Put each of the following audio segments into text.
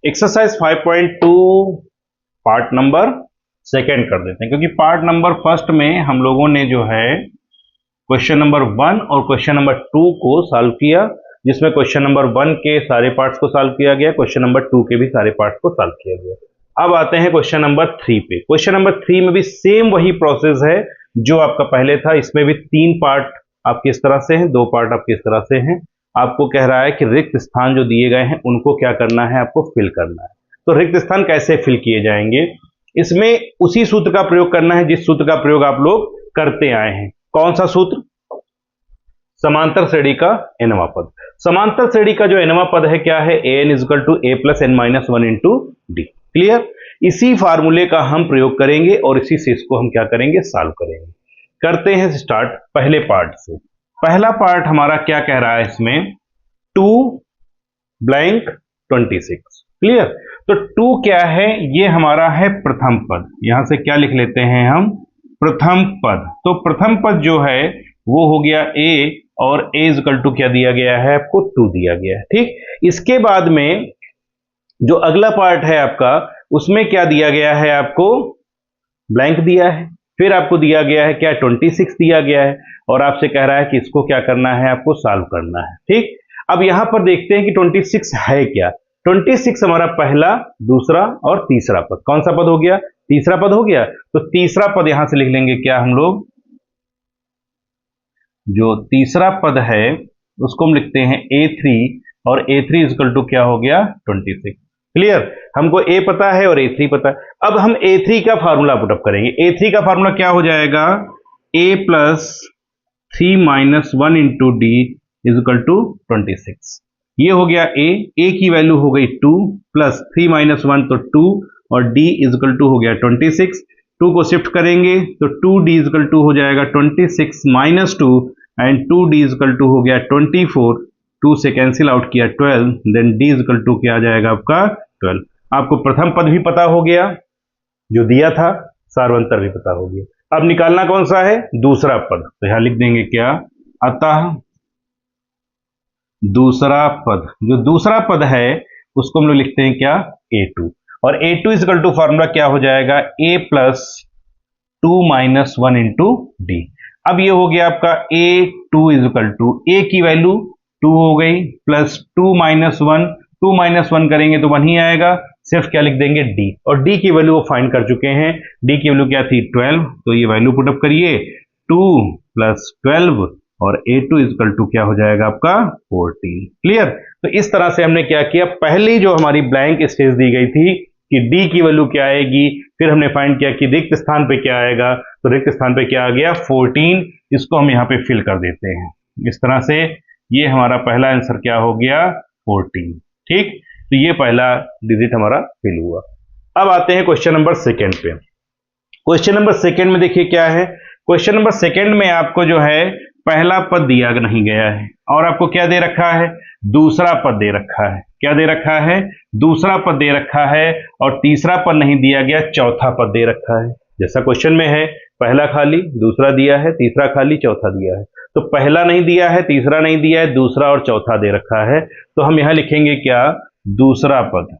Exercise 5.2 part number second कर देते हैं, क्योंकि पार्ट नंबर फर्स्ट में हम लोगों ने जो है क्वेश्चन नंबर 1 और क्वेश्चन नंबर 2 को सॉल्व किया, जिसमें क्वेश्चन नंबर 1 के सारे पार्ट्स को सॉल्व किया गया, क्वेश्चन नंबर 2 के भी सारे पार्ट्स को सॉल्व किया गया। अब आते हैं क्वेश्चन नंबर 3 पे। क्वेश्चन नंबर 3 में भी सेम वही प्रोसेस है जो आपका पहले था। इसमें भी 3 पार्ट आपके इस तरह से हैं, 2 पार्ट आपके इस तरह से हैं। आपको कह रहा है कि रिक्त स्थान जो दिए गए हैं उनको क्या करना है, आपको फिल करना है। तो रिक्त स्थान कैसे फिल किए जाएंगे, इसमें उसी सूत्र का प्रयोग करना है जिस सूत्र का प्रयोग आप लोग करते आए हैं। कौन सा सूत्र? समांतर श्रेणी का nवां पद। समांतर श्रेणी का जो nवां पद है क्या है? an equal to a plus n minus 1 into d. Clear? इसी फार्मूले का हम प्रयोग करेंगे और इसी से इसको हम क्या करेंगे, सॉल्व करेंगे। करते हैं स्टार्ट पहले पार्ट से। पहला पार्ट हमारा क्या कह रहा है इसमें? 2 ब्लैंक 26। क्लियर? तो 2 क्या है? ये हमारा है प्रथम पद। यहां से क्या लिख लेते हैं हम? प्रथम पद। तो प्रथम पद जो है वो हो गया a, और a इक्वल टू क्या दिया गया है आपको? 2 दिया गया है। ठीक, इसके बाद में जो अगला पार्ट है आपका, उसमें क्या दिया गया है आपको? ब्लैंक दिया है। फिर आपको दिया गया है क्या? 26 दिया गया है, और आपसे कह रहा है कि इसको क्या करना है, आपको सॉल्व करना है। ठीक, अब यहां पर देखते हैं कि 26 है क्या। 26 हमारा पहला, दूसरा और तीसरा पद। कौन सा पद हो गया? तीसरा पद हो गया। तो तीसरा पद यहां से लिख लेंगे क्या हम लोग? जो तीसरा पद है उसको हम लिखते हैं a3, और a3 इक्वल टू क्या हो गया? 26। क्लियर? हमको a पता है और a3 पता है। अब हम a3 का फार्मूला पुटअप करेंगे। a3 का फार्मूला क्या हो जाएगा? a plus 3 minus 1 into d equal to 26। ये हो गया a की वैल्यू हो गई 2, प्लस 3 माइनस 1 तो 2, और d इक्वल टू हो गया 26। 2 को शिफ्ट करेंगे तो 2d इक्वल टू हो जाएगा 26 minus 2, and 2d equal to हो गया 24। 2 से कैंसिल आउट किया 12, देन d इक्वल टू क्या आ जाएगा आपका? 12। आपको प्रथम पद भी पता हो गया जो दिया था, सार्वंतर भी पता हो गया। अब निकालना कौन सा है? दूसरा पद। तो यहां लिख देंगे क्या? अतः दूसरा पद। जो दूसरा पद है उसको हम लोग लिखते हैं क्या? a2, और a2 इक्वल टू फॉर्मूला क्या हो जाएगा? a plus 2 minus 1 into D. अब ये हो गया आपका a2 इक्वल टू a की वैल्यू 2 हो गई, प्लस 2 माइनस 1, 2 माइनस 1 करेंगे तो 1 ही आएगा। सिर्फ क्या लिख देंगे? d, और d की वैल्यू वो फाइंड कर चुके हैं। d की वैल्यू क्या थी? 12। तो ये वैल्यू पुटअप करिए, 2 प्लस 12, और a2 इक्वल टू क्या हो जाएगा आपका? 14। क्लियर? तो इस तरह से हमने क्या किया, पहली जो हमारी ब्लैंक स्पेस दी गई थी कि d की वैल्यू क्या आएगी, फिर हमने फाइंड किया कि रिक्त स्थान पे क्या आएगा। तो रिक्त स्थान पे क्या आ गया? 14। इसको हम यहाँ पे फिल कर देते हैं इस तरह से। ये हमारा पहला आंसर क्या हो गया? 14। ठीक, तो ये पहला डिजिट हमारा फिल हुआ। अब आते हैं क्वेश्चन नंबर सेकेंड पे। क्वेश्चन नंबर सेकेंड में देखिए क्या है। क्वेश्चन नंबर सेकेंड में आपको जो है पहला पद दिया नहीं गया है, और आपको क्या दे रखा है? दूसरा पद दे रखा है। क्या दे रखा है? दूसरा पद दे रखा है, और तीसरा पद नहीं दिया गया, चौथा पद दे रखा है। जैसा क्वेश्चन में है, पहला खाली, दूसरा दिया है, तीसरा खाली, चौथा दिया है। तो पहला नहीं दिया है, तीसरा नहीं दिया है, दूसरा और चौथा दे रखा है। तो हम यहां लिखेंगे क्या? दूसरा पद,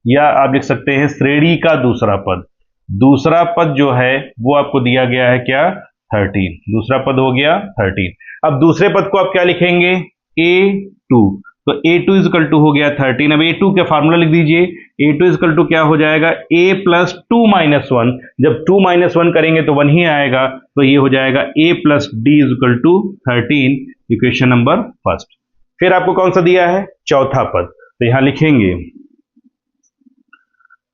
या आप लिख सकते हैं श्रेणी का दूसरा पद। दूसरा पद जो है वो आपको दिया गया है क्या? 13। दूसरा पद हो गया 13। अब दूसरे पद को आप क्या लिखेंगे? a2। तो a2 इक्वल टू हो गया 13। अब a2 का फार्मूला लिख दीजिए। a2 इक्वल टू क्या हो जाएगा? a plus 2 minus 1। जब 2 माइनस 1 करेंगे तो 1 ही आएगा। तो ये हो जाएगा a plus d equal to 13, equation number first. फिर आपको कौन सा दिया है? चौथा पद। तो यहां लिखेंगे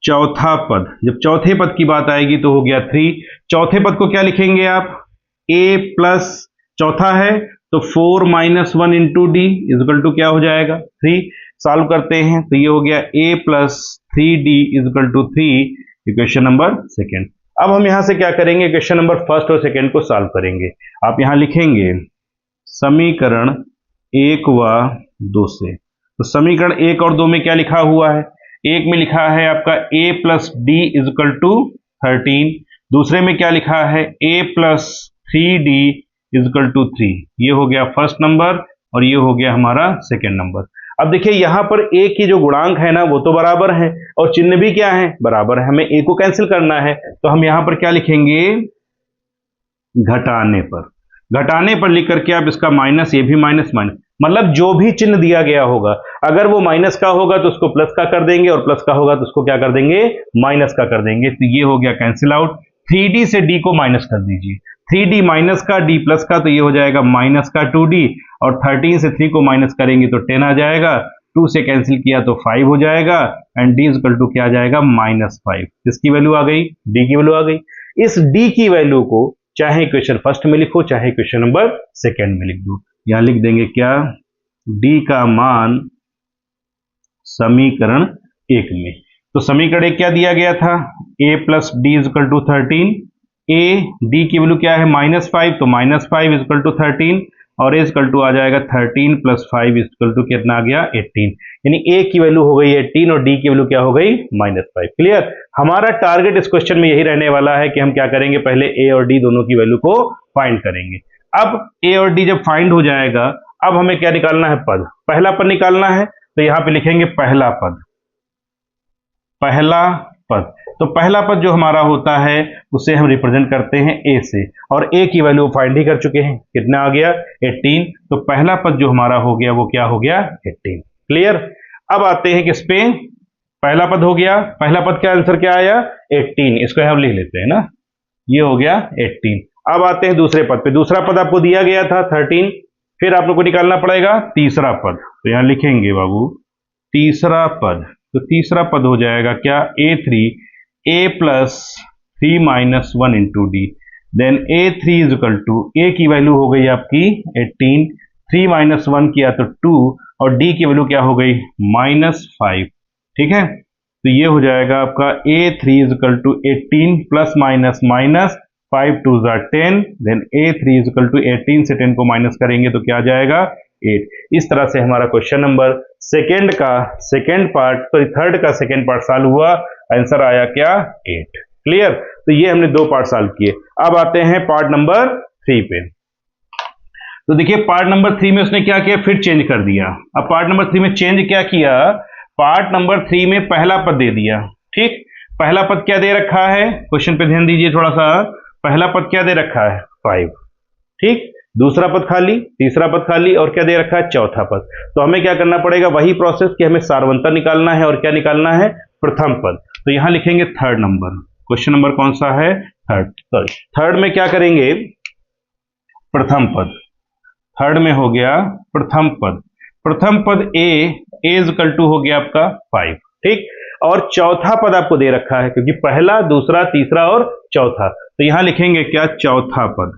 चौथा पद। जब चौथे पद की बात आएगी तो हो गया 3। चौथे पद को क्या लिखेंगे आप? a प्लस, चौथा है तो 4 minus 1 into d equal to क्या हो जाएगा? 3। सॉल्व करते हैं तो ये हो गया a plus 3d equal to 3, equation number second. अब हम यहां से क्या करेंगे? इक्वेशन नंबर फर्स्ट और सेकेंड को सॉल्व करेंगे। आप यहां लिखेंगे समीकरण 1 व 2 से। तो समीकरण 1 और 2 में क्या लिखा हुआ है? एक में लिखा है आपका a plus d equal to 13। दूसरे में क्या लिखा है? a plus 3d equal to 3। ये हो गया फर्स्ट नंबर, और ये हो गया हमारा सेकेंड नंबर। अब देखिए यहां पर a की जो गुणांक है ना वो तो बराबर है और चिन्ह भी क्या है, बराबर है। हमें a को कैंसिल करना है तो हम यहां पर क्या लिखेंगे, घटाने पर। घटाने पर लिख करके आप इसका माइनस, ये भी माइनस माइनस, मतलब जो भी चिन्ह दिया गया होगा अगर वो माइनस का होगा तो उसको प्लस का कर देंगे और प्लस का होगा तो उसको क्या कर देंगे, माइनस का कर देंगे। तो ये हो गया कैंसिल आउट। 3d से d को माइनस कर दीजिए, 3d माइनस का d प्लस का, तो ये हो जाएगा माइनस का 2d, और 13 से 3 को माइनस करेंगे तो 10 आ जाएगा, 2 से कैंसिल किया तो 5 हो जाएगा, एंड d इक्वल टू क्या आ जाएगा, -5। किसकी वैल्यू आ गई, d की वैल्यू आ गई। इस d की वैल्यू को चाहे क्वेश्चन फर्स्ट में लिखो चाहे क्वेश्चन नंबर सेकेंड में लिख दो। यहां लिख देंगे क्या, d का मान समीकरण 1 में। तो समीकरण 1 क्या दिया गया था, a plus d equal to 13, a d की वैल्यू क्या है -5, तो -5 इक्वल टू 13, और a इक्वल टू आ जाएगा 13 प्लस 5 इक्वल टू कितना आ गया 18। यानी a की वैल्यू हो गई 18 और d की वैल्यू क्या हो गई -5। क्लियर। हमारा टारगेट इस क्वेश्चन में यही रहने वाला है कि हम क्या करेंगे, पहले a और d दोनों की वैल्यू को फाइंड करेंगे। अब a और d जब फाइंड हो जाएगा, अब हमें क्या निकालना है, पद। पहला पद निकालना है तो यहां पे लिखेंगे पहला पद, पहला पद। तो पहला पद जो हमारा होता है उसे हम रिप्रेजेंट करते हैं a से, और a की वैल्यू फाइंड ही कर चुके हैं, कितना आ गया 18। तो पहला पद जो हमारा हो गया वो क्या हो गया 18। क्लियर। अब आते हैं किस पे, पहला पद हो गया, पहला पद का आंसर क्या आया 18, इसको हम लिख लेते हैं ना, ये हो गया 18। अब आते हैं दूसरे पद पे, दूसरा पद आपको दिया गया था 13, फिर आप लोग को निकालना पड़ेगा तीसरा पद। तो यहां लिखेंगे बाबू तीसरा पद, तो तीसरा पद हो जाएगा क्या, a3 a plus 3 minus 1 into d, then a3 is equal to, a की वैल्यू हो गई आपकी 18, 3 माइनस 1 किया तो 2, और d की वैल्यू क्या हो गई -5। ठीक है, तो ये हो जाएगा आपका a3 is equal to 18 plus minus minus 5 2 10, then a3 is equal to 18 से 10 को माइनस करेंगे तो क्या आ जाएगा 8। इस तरह से हमारा क्वेश्चन नंबर सेकंड का सेकंड पार्ट, सॉरी थर्ड का सेकंड पार्ट सॉल्व हुआ, आंसर आया क्या 8। क्लियर। तो ये हमने दो पार्ट सॉल्व किए। अब आते हैं पार्ट नंबर 3 पे। तो देखिए पार्ट नंबर 3 में उसने क्या किया, फिर चेंज कर दिया। अब पार्ट नंबर 3 में चेंज क्या किया, पार्ट नंबर 3 में पहला पद दे दिया। ठीक, पहला पद क्या दे रखा है, क्वेश्चन पे ध्यान दीजिए थोड़ा सा। पहला पद क्या दे रखा है 5, ठीक, दूसरा पद खाली, तीसरा पद खाली, और क्या दे रखा है चौथा पद। तो हमें क्या करना पड़ेगा, वही प्रोसेस कि हमें सारवंतर निकालना है, और क्या निकालना है प्रथम पद। तो यहां लिखेंगे थर्ड नंबर, क्वेश्चन नंबर कौन सा है थर्ड, सॉरी थर्ड में क्या करेंगे प्रथम पद, थर्ड में हो गया प्रथम पद। प्रथम पद a इज इक्वल टू हो गया आपका 5, ठीक, और चौथा पद आपको दे रखा है क्योंकि पहला दूसरा तीसरा और चौथा। तो यहां लिखेंगे क्या चौथा पद,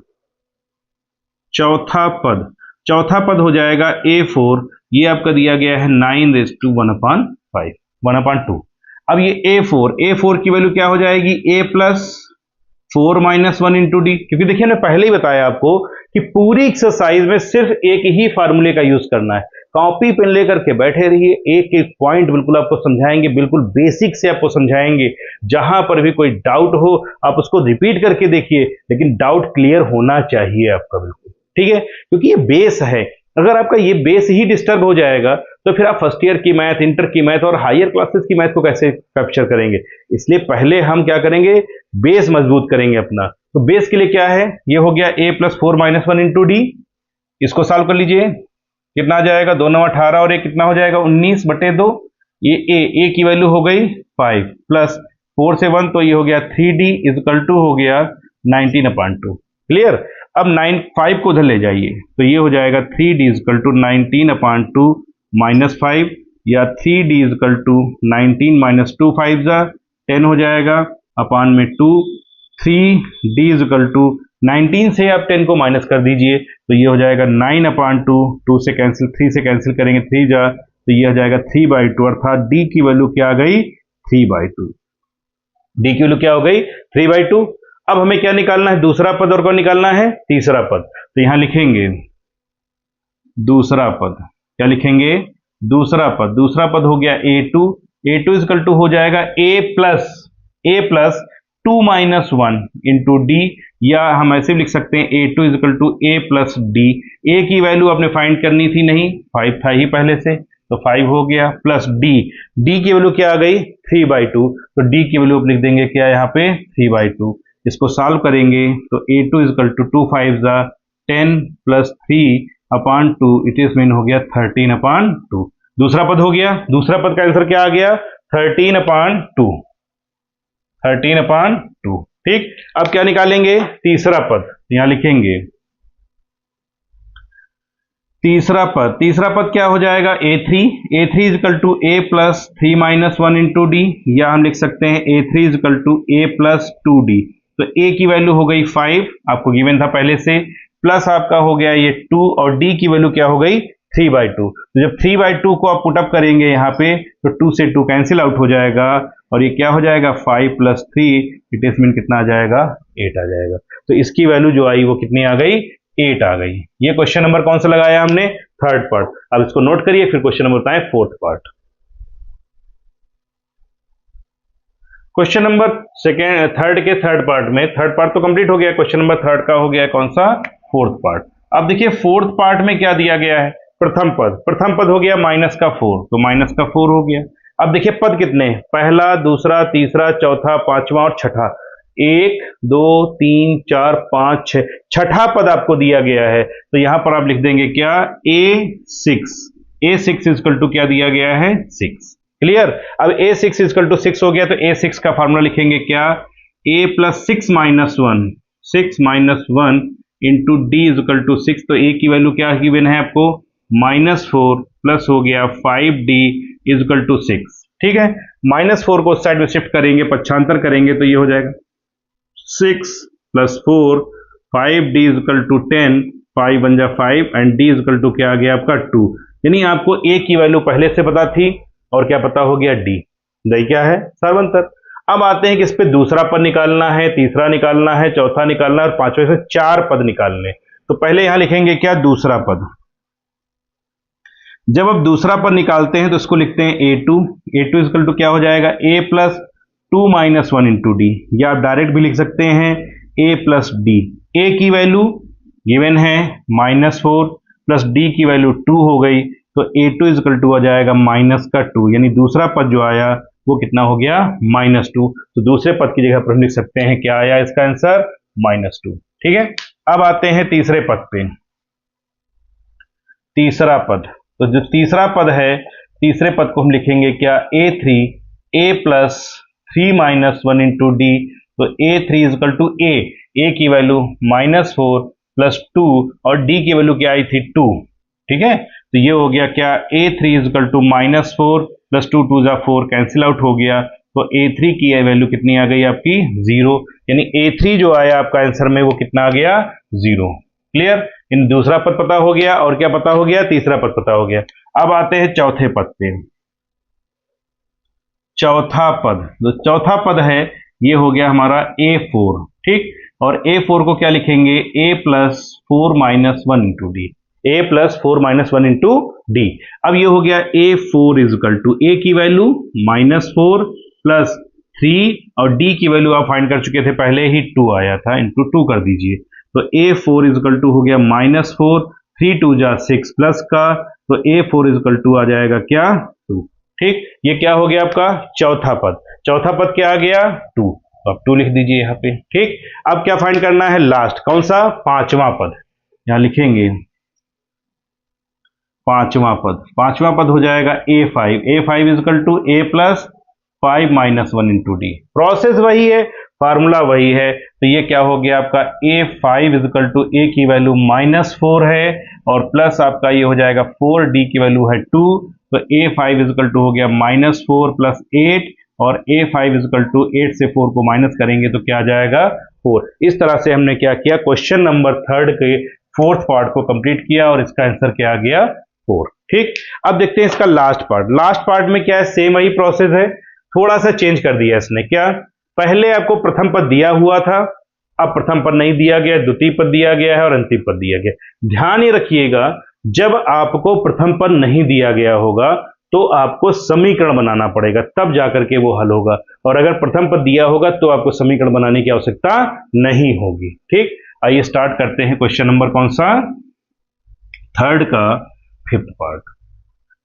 चौथा पद, चौथा पद हो जाएगा a4, ये आपका दिया गया है 9⁵1/5 1/2। अब ये a4 की वैल्यू क्या हो जाएगी a plus 4 minus 1 into D, क्योंकि देखिए मैंने पहले ही बताया आपको कि पूरी एक्सरसाइज में सिर्फ एक ही फार्मूले का यूज करना है। कॉपी पेन लेकर के बैठे रहिए, एक एक पॉइंट बिल्कुल आपको समझाएंगे, बिल्कुल बेसिक से आपको समझाएंगे। जहां पर भी कोई डाउट हो आप उसको रिपीट करके देखिए, लेकिन डाउट क्लियर होना चाहिए आपका बिल्कुल, ठीक है, क्योंकि ये बेस है। अगर आपका ये बेस ही डिस्टर्ब हो जाएगा तो फिर आप फर्स्ट ईयर की मैथ, इंटर की मैथ और हायर क्लासेस की मैथ को कैसे कैप्चर करेंगे। इसलिए पहले हम क्या करेंगे, बेस मजबूत करेंगे अपना। तो बेस के लिए क्या है, ये हो गया a plus 4 minus 1 into D, इसको सॉल्व कर लीजिए, कितना आ जाएगा 2 9 18, और ये कितना हो जाएगा 19/2। ये a की वैल्यू हो गई 5 प्लस 4 से 1, तो ये हो गया 3d इज इक्वल टू हो गया 19/2। क्लियर। अब 5 को उधर ले जाइए, तो ये हो जाएगा 3d is equal to 19/2 minus 5, या 3d is equal to 19 minus 2 5 10 हो जाएगा अपान में 2। 3d इज इक्वल टू 19 से आप 10 को माइनस कर दीजिए, तो ये हो जाएगा 9/2, 2 से कैंसिल, 3 से कैंसिल करेंगे 3 जा, तो ये हो जाएगा 3/2, अर्थात d की वैल्यू क्या आ गई 3/2। d की वैल्यू क्या हो गई 3/2। अब हमें क्या निकालना है, दूसरा पद, और कौन निकालना है तीसरा पद। तो यहां लिखेंगे दूसरा पद, क्या लिखेंगे दूसरा पद, दूसरा पद हो गया a2 इज इक्वल टू हो जाएगा a plus 2 minus 1 into d, या हम ऐसे भी लिख सकते हैं a2 is equal to a plus d. a की वैल्यू आपने फाइंड करनी थी, नहीं 5 था ही पहले से, तो तो 5 हो गया, प्लस डी, डी की वैल्यू क्या आ गई 3/2, तो डी की वैल्यू लिख देंगे क्या यहाँ पे 3/2। इसको सॉल्व करेंगे तो a2 इजकल टू 2 5 जा 10 प्लस 3/2, इट इज मीन हो गया 13/2। दूसरा पद हो गया, दूसरा पद का आंसर क्या आ गया 13/2, 13/2। ठीक, अब क्या निकालेंगे तीसरा पद, यहां लिखेंगे तीसरा पद, तीसरा पद क्या हो जाएगा a3, a3 is equal to a plus 3 minus 1 into d, या हम लिख सकते हैं a3 is equal to a plus 2d। तो a की वैल्यू हो गई 5, आपको गिवन था पहले से, प्लस आपका हो गया ये 2, और d की वैल्यू क्या हो गई 3/2। तो जब 3/2 को आप पुटअप करेंगे यहाँ पे तो 2 से 2 कैंसिल आउट हो जाएगा, और ये क्या हो जाएगा 5 प्लस 3, इट इज मीन कितना आ जाएगा 8 आ जाएगा। तो इसकी वैल्यू जो आई वो कितनी आ गई 8 आ गई। ये क्वेश्चन नंबर कौन सा लगाया हमने, थर्ड पार्ट। अब इसको नोट करिए, फिर क्वेश्चन नंबर बताएं fourth part. Question number third के थर्ड पार्ट में, थर्ड पार्ट तो कंप्लीट हो गया, क्वेश्चन नंबर थर्ड का हो गया कौन सा फोर्थ पार्ट। अब देखिए फोर्थ पार्ट में क्या दिया गया है, प्रथम पद, प्रथम पद हो गया -4, तो -4 हो गया। अब देखिए पद कितने, पहला, दूसरा, तीसरा, चौथा, पांचवा और छठा, 1 2 3 4 5 6, छठा पद आपको दिया गया है, तो यहां पर आप लिख देंगे क्या a6, a6 इजकल टू क्या दिया गया है 6। क्लियर, अब a6 इजकल टू 6 हो गया, तो a6 का फॉर्मूला लिखेंगे क्या a plus 6 minus 1, 6 minus 1 into d is equal to 6, तो a की वैल्यू क्या गिवन है आपको -4 प्लस हो गया 5d इजकल टू 6। ठीक है, -4 को उस साइड में शिफ्ट करेंगे, पक्षांतर करेंगे तो ये हो जाएगा 6 प्लस 4, 5d इजकल टू 10, 5 बन जा 5 एंड d इजकल टू क्या आ गया आपका 2। यानी आपको a की वैल्यू पहले से पता थी और क्या पता हो गया d, दही क्या है सर्वंतर। अब आते हैं कि इस पे दूसरा पद निकालना है, तीसरा निकालना है, चौथा निकालना है और पांचवें से 4 पद निकालने। तो पहले यहां लिखेंगे क्या दूसरा पद। जब आप दूसरा पद निकालते हैं तो इसको लिखते हैं a2, a2 इजकल टू क्या हो जाएगा a plus 2 minus 1 into d, या आप डायरेक्ट भी लिख सकते हैं a प्लस डी। a की वैल्यू गिवन है -4 प्लस d की वैल्यू 2 हो गई, तो a2 इजकल टू आ जाएगा -2, यानी दूसरा पद जो आया वो कितना हो गया -2। तो दूसरे पद की जगह पर हम लिख सकते हैं क्या आया इसका आंसर -2। ठीक है, अब आते हैं तीसरे पद पे, तीसरा पद। तो जो तीसरा पद है, तीसरे पद को हम लिखेंगे क्या a3, a plus 3 minus 1 into D, तो a3 इजकल टू a की वैल्यू -4 प्लस 2 और d की वैल्यू क्या आई थी 2। ठीक है, तो ये हो गया क्या a3 इजकल टू -4 प्लस 2 2 जा 4 कैंसिल आउट हो गया, तो a3 की वैल्यू कितनी आ गई आपकी 0, यानी a3 जो आया आपका आंसर में वो कितना आ गया 0। क्लियर, इन दूसरा पद पता हो गया और क्या पता हो गया तीसरा पद पता हो गया। अब आते हैं चौथे पद पे, चौथा पद, जो चौथा पद है ये हो गया हमारा a4। ठीक, और a4 को क्या लिखेंगे a plus 4 minus 1 into D, a plus 4 minus 1 into D. अब ये हो गया a4 इजकल टू a की वैल्यू -4 प्लस 3 और d की वैल्यू आप फाइंड कर चुके थे पहले ही 2 आया था, इंटू 2 कर दीजिए, तो a4 इजकल टू हो गया -4, 3 2 जा 6 प्लस का, तो a4 इजकल टू आ जाएगा क्या 2। ठीक, ये क्या हो गया आपका चौथा पद। चौथा पद क्या आ गया 2, तो आप 2 लिख दीजिए यहाँ पे। ठीक, अब क्या फाइंड करना है लास्ट, कौन सा पांचवा पद, यहां लिखेंगे पांचवा पद। पांचवा पद हो जाएगा a5, a5 is equal to a plus 5 minus 1 into d. Process वही है, फार्मूला वही है, तो ये क्या हो गया आपका a5 इजकल टू a की वैल्यू -4 है और प्लस आपका ये हो जाएगा 4d की वैल्यू है 2, तो a5 इजकल टू हो गया -4 प्लस 8 और a5 इजकल टू 8 से 4 को माइनस करेंगे तो क्या आ जाएगा 4। इस तरह से हमने क्या किया क्वेश्चन नंबर थर्ड के फोर्थ पार्ट को कंप्लीट किया और इसका आंसर क्या आ गया 4। ठीक, अब देखते हैं इसका लास्ट पार्ट। लास्ट पार्ट में क्या है, सेम वही प्रोसेस है, थोड़ा सा चेंज कर दिया इसने। क्या, पहले आपको प्रथम पद दिया हुआ था, अब प्रथम पद नहीं दिया गया, द्वितीय पद दिया गया है और अंतिम पद दिया गया। ध्यान ये रखिएगा, जब आपको प्रथम पद नहीं दिया गया होगा तो आपको समीकरण बनाना पड़ेगा, तब जाकर के वो हल होगा, और अगर प्रथम पद दिया होगा तो आपको समीकरण बनाने की आवश्यकता नहीं होगी। ठीक, आइए स्टार्ट करते हैं क्वेश्चन नंबर कौन सा, थर्ड का फिफ्थ पार्ट।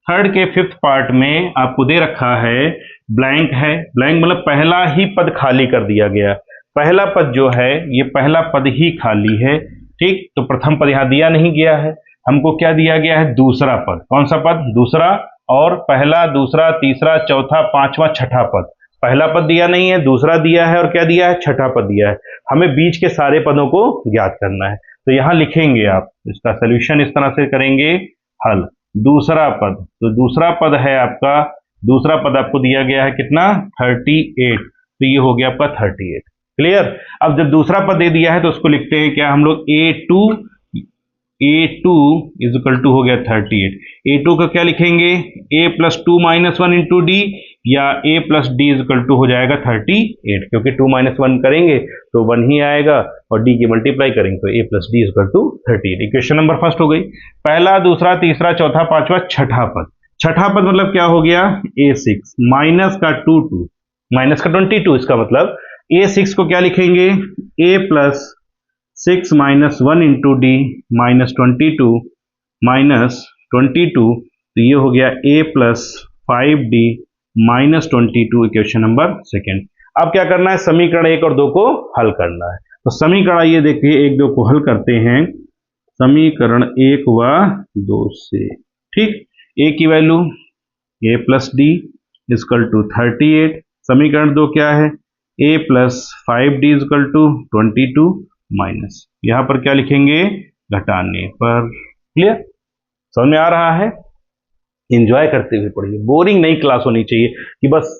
थर्ड के फिफ्थ पार्ट में आपको दे रखा है ब्लैंक है, ब्लैंक मतलब पहला ही पद खाली कर दिया गया, पहला पद जो है ये पहला पद ही खाली है, ठीक। तो प्रथम पद यहां दिया नहीं गया है, हमको क्या दिया गया है, दूसरा पद। कौन सा पद, दूसरा। और पहला, दूसरा, तीसरा, चौथा, पांचवा, छठा पद। पहला पद दिया नहीं है, दूसरा दिया है, और क्या दिया है, छठा पद दिया है। हमें बीच के सारे पदों को ज्ञात करना है। तो यहां लिखेंगे आप इसका सोल्यूशन इस तरह से करेंगे, हल दूसरा पद। तो दूसरा पद है आपका, दूसरा पद आपको दिया गया है कितना, 38। तो ये हो गया आपका 38। क्लियर। अब जब दूसरा पद दे दिया है तो उसको लिखते हैं क्या हम लोग, a2 इज इक्वल टू हो गया 38। a2 का क्या लिखेंगे, a plus 2 minus 1 into d, या a plus d is equal to हो जाएगा 38, क्योंकि 2 माइनस 1 करेंगे तो 1 ही आएगा, और d की मल्टीप्लाई करेंगे तो a plus d is equal to 38। Equation number first हो गई। पहला, दूसरा, तीसरा, चौथा, पांचवा, छठा पद। छठा पद मतलब क्या हो गया, a6 माइनस का 2 माइनस का 22, इसका मतलब a6 को क्या लिखेंगे, a plus 6 minus 1 into D minus 22 minus 22, तो ये हो गया a plus 5d minus 22, equation number second. अब क्या करना है, समीकरण 1 और 2 को हल करना है। तो समीकरण आइए देखिए 1 2 को हल करते हैं, समीकरण 1 व 2 से, ठीक। a की value a plus d is equal to 38, समीकरण 2 क्या है, a plus 5d is equal to 22 minus, यहां पर क्या लिखेंगे, घटाने पर। क्लियर, समझ में आ रहा है। एंजॉय करते हुए पढ़िए, बोरिंग नहीं क्लास होनी चाहिए कि बस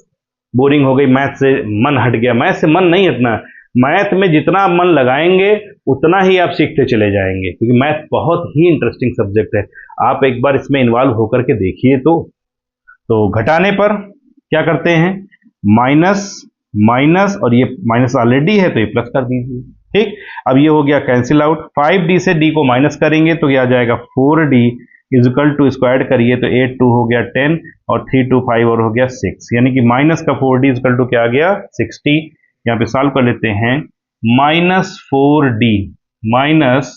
बोरिंग हो गई, मैथ से मन हट गया। मैथ से मन नहीं हटना, मैथ में जितना मन लगाएंगे उतना ही आप सीखते चले जाएंगे, क्योंकि मैथ बहुत ही इंटरेस्टिंग सब्जेक्ट है। आप एक बार इसमें इन्वॉल्व होकर के देखिए। तो घटाने पर क्या करते हैं, माइनस माइनस, और ये माइनस ऑलरेडी है तो ये प्लस कर दीजिए, ठीक। अब ये हो गया कैंसिल आउट, 5d से d को माइनस करेंगे तो क्या आ जाएगा, 4d इजिकल टू, इसको ऐड करिए तो 8 2 हो गया 10, और 3 2 5 और हो गया 6, यानी कि माइनस का 4d इजिकल टू क्या आ गया, 60। यहाँ पे सॉल्व कर लेते हैं, minus 4d minus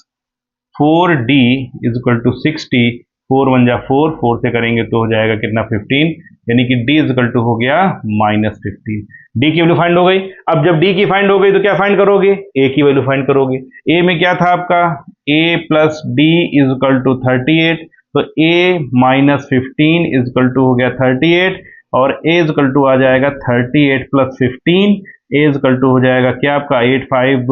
4d is equal to 60, 4 1 जा 4, 4 से करेंगे तो हो जाएगा कितना, 15, यानी कि d इजिकल टू हो गया माइनस 15। डी की वैल्यू फाइंड हो गई। अब जब डी की फाइंड हो गई तो क्या फाइंड करोगे, ए की वैल्यू फाइंड करोगे। ए में क्या था आपका, a plus d is equal to 38, तो a माइनस 15 इजकल टू हो गया 38, और a इजकल टू आ जाएगा 38 प्लस 15, a इजकल टू हो जाएगा क्या आपका 8 5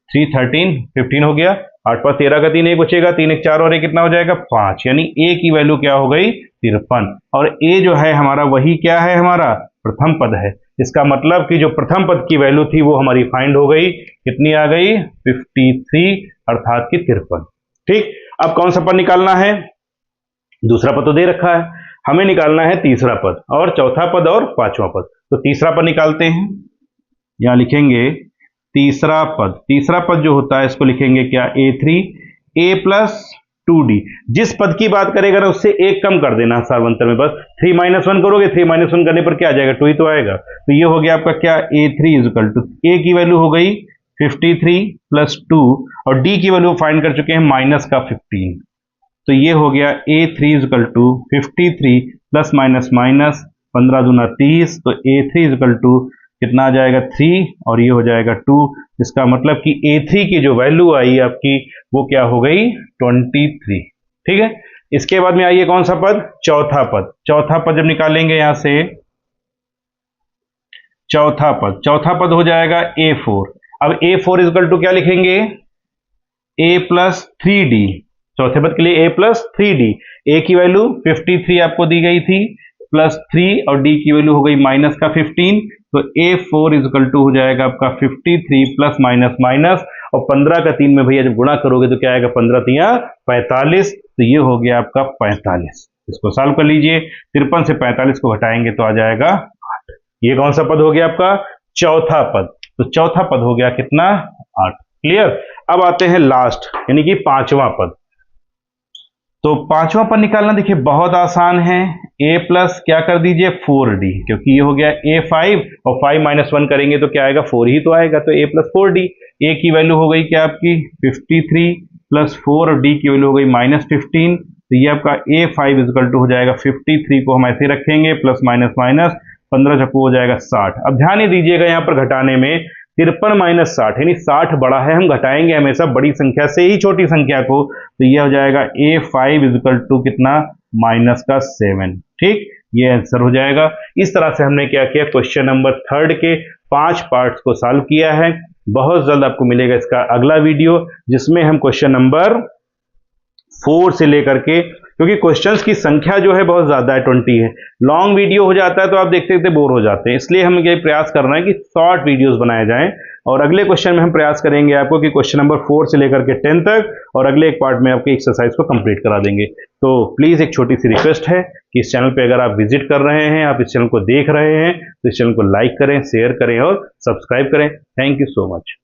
3 13, 15 हो गया, 8 5 13 का 3 एक बचेगा, 3 1 4 और एक कितना हो जाएगा 5, यानी a की वैल्यू क्या हो गई 53। और a जो है हमारा वही क्या है, हमारा प्रथम पद है। इसका मतलब कि जो प्रथम पद की वैल्यू थी वो हमारी फाइंड हो गई, कितनी आ गई 53, अर्थात कि 53, ठीक। अब कौन सा पद निकालना है, दूसरा पद तो दे रखा है, हमें निकालना है तीसरा पद और चौथा पद और पांचवा पद। तो तीसरा पद निकालते हैं, यहां लिखेंगे तीसरा पद। तीसरा पद जो होता है इसको लिखेंगे क्या, a3 a प्लस 2d। जिस पद की बात करेगा ना उससे एक कम कर देना सार्वंतर में, बस 3 माइनस 1 करोगे, 3 माइनस 1 करने पर क्या आ जाएगा, 2 ही तो आएगा। तो ये हो गया आपका क्या, a3 इजिकल टू, a की वैल्यू हो गई 53 प्लस 2, और d की वैल्यू फाइंड कर चुके हैं माइनस का 15, तो ये हो गया a3 is equal to 53 plus minus minus 15 दूना 30, तो a3 इजिकल टू कितना आ जाएगा 3, और ये हो जाएगा 2। इसका मतलब कि a3 की जो वैल्यू आई आपकी वो क्या हो गई 23, ठीक है। इसके बाद में आइए कौन सा पद, चौथा पद। चौथा पद जब निकालेंगे यहां से, चौथा पद हो जाएगा a4। अब a4 इजिकल टू क्या लिखेंगे, a प्लस 3d, चौथे पद के लिए a प्लस 3d। a की वैल्यू 53 आपको दी गई थी, प्लस 3, और d की वैल्यू हो गई माइनस का 15, तो a4 इजिकल टू हो जाएगा आपका 53 प्लस माइनस माइनस, और 15 का 3 में भैया जब गुणा करोगे तो क्या आएगा, 15 3 45, तो ये हो गया आपका 45। इसको सॉल्व कर लीजिए, 53 से 45 को घटाएंगे तो आ जाएगा 8। ये कौन सा पद हो गया आपका, चौथा पद। तो चौथा पद हो गया कितना, 8। क्लियर। अब आते हैं लास्ट, यानी कि पांचवा पद। तो पांचवा पद निकालना देखिए बहुत आसान है, a प्लस क्या कर दीजिए 4d, क्योंकि ये हो गया a5, और 5 माइनस 1 करेंगे तो क्या आएगा, 4 ही तो आएगा, तो a प्लस 4d। a की वैल्यू हो गई क्या आपकी 53 प्लस 4, और d की वैल्यू हो गई माइनस 15, तो ये आपका A5 इजकल टू हो जाएगा 53 को हम ऐसे रखेंगे, प्लस माइनस माइनस 15 चक्कू हो जाएगा 60। अब ध्यान ही दीजिएगा यहाँ पर घटाने में 53 माइनस 60 यानी 60 बड़ा है, हम घटाएंगे हमेशा बड़ी संख्या से ही छोटी संख्या को, तो ये हो जाएगा A5 इजकल टू कितना, माइनस का 7। ठीक, ये आंसर हो जाएगा। इस तरह से हमने क्या किया, क्वेश्चन नंबर 3 के 5 पार्ट्स को सॉल्व किया है। बहुत जल्द आपको मिलेगा इसका अगला वीडियो, जिसमें हम क्वेश्चन नंबर 4 से लेकर के, क्योंकि क्वेश्चंस की संख्या जो है बहुत ज्यादा है, 20 है, लॉन्ग वीडियो हो जाता है तो आप देखते देखते बोर हो जाते हैं, इसलिए हम ये प्रयास कर रहे हैं कि शॉर्ट वीडियोस बनाए जाएं। और अगले क्वेश्चन में हम प्रयास करेंगे आपको कि क्वेश्चन नंबर 4 से लेकर के 10 तक, और अगले एक पार्ट में आपके एक्सरसाइज को कंप्लीट करा देंगे। तो प्लीज एक छोटी सी रिक्वेस्ट है कि इस चैनल पे अगर आप विजिट कर रहे हैं, आप इस चैनल को देख रहे हैं, तो इस चैनल को लाइक करें, शेयर करें और सब्सक्राइब करें। Thank you so much.